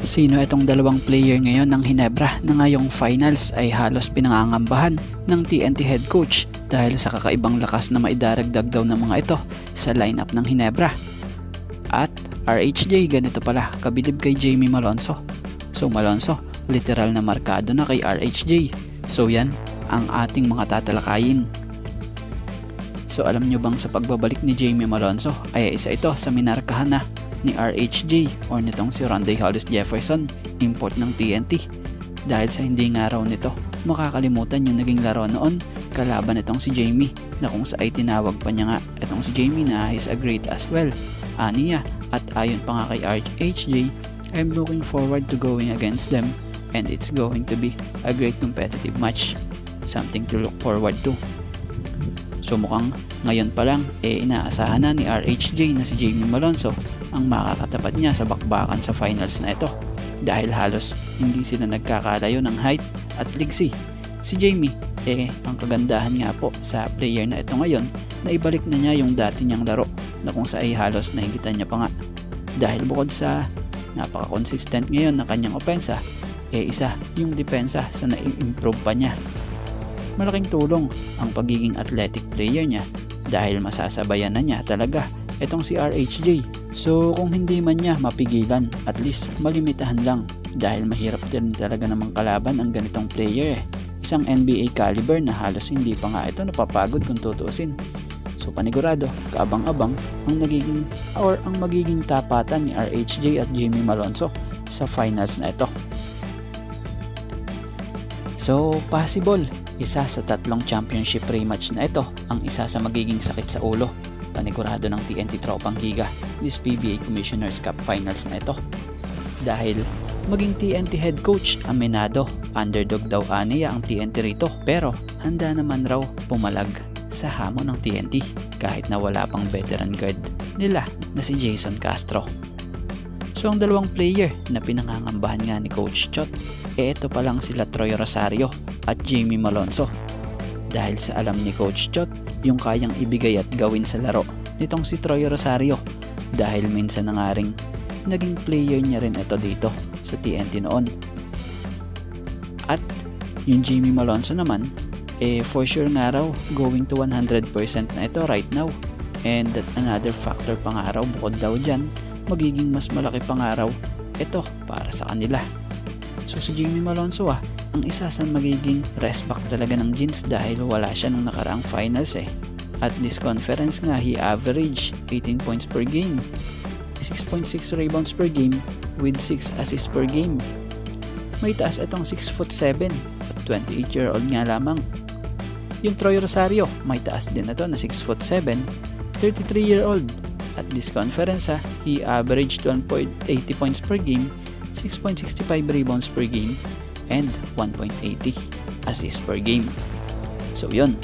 Sino itong dalawang player ngayon ng Ginebra na ngayong finals ay halos pinangangambahan ng TNT head coach dahil sa kakaibang lakas na maidaragdag daw ng mga ito sa lineup ng Ginebra? At RHJ, ganito pala kabilib kay Jamie Malonzo. So Malonzo, literal na markado na kay RHJ. So yan ang ating mga tatalakayin. So alam nyo bang sa pagbabalik ni Jamie Malonzo ay isa ito sa minarkahan na ni RHJ or nitong si Rondae Hollis Jefferson, import ng TNT. Dahil sa hindi nga raw nito makakalimutan yung naging laro noon kalaban itong si Jamie, na kung sa ay tinawag pa niya nga itong si Jamie na he's a great as well. Aniya, at ayon pa nga kay RHJ, I'm looking forward to going against them and it's going to be a great competitive match. Something to look forward to. So mukhang ngayon pa lang inaasahan na ni RHJ na si Jamie Malonzo ang makakatapat niya sa bakbakan sa finals na ito, dahil halos hindi sila nagkakalayo ng height at ligsi. Si Jamie ang kagandahan nga po sa player na ito ngayon na ibalik na niya yung dati niyang laro na kung sa ay halos nahigitan niya pa nga, dahil bukod sa napaka-consistent ngayon na kanyang opensa, isa yung depensa sa na-improve pa niya. Malaking tulong ang pagiging athletic player niya dahil masasabayan na niya talaga itong si RHJ. So kung hindi man niya mapigilan, at least malimitahan lang, dahil mahirap din talaga namang kalaban ang ganitong player. Isang NBA caliber na halos hindi pa nga ito napapagod kung tutuusin. So panigurado, kaabang-abang ang magiging tapatan ni RHJ at Jamie Malonzo sa finals na ito. So possible, isa sa tatlong championship rematch na ito ang isa sa magiging sakit sa ulo, panigurado ng TNT Tropang Giga this PBA Commissioner's Cup Finals na ito. Dahil maging TNT head coach aminado, underdog daw aniya ang TNT rito, pero handa naman raw pumalag sa hamon ng TNT kahit na wala pang veteran guard nila na si Jason Castro. So ang dalawang player na pinangangambahan nga ni Coach Chot, ito pa lang sila Troy Rosario at Jamie Malonzo. Dahil sa alam ni Coach Chot yung kayang ibigay at gawin sa laro nitong si Troy Rosario, dahil minsan na nga ring naging player niya rin ito dito sa TNT noon. At yung Jamie Malonzo naman, for sure nga raw going to 100% na ito right now. And that another factor pa nga raw bukod daw dyan, magiging mas malaki pa nga raw ito para sa kanila. So si Jamie Malonzo ang isa sa magiging rest back talaga ng Gins, dahil wala siya nung nakaraang finals At this conference nga, he averaged 18 points per game, 6.6 rebounds per game with 6 assists per game. May taas itong 6'7" at 28-year-old nga lamang. Yung Troy Rosario, may taas din ito na 6'7", 33-year-old. At this conference he averaged 1.80 points per game, 6.65 rebounds per game, and 1.80 assists per game. So yun,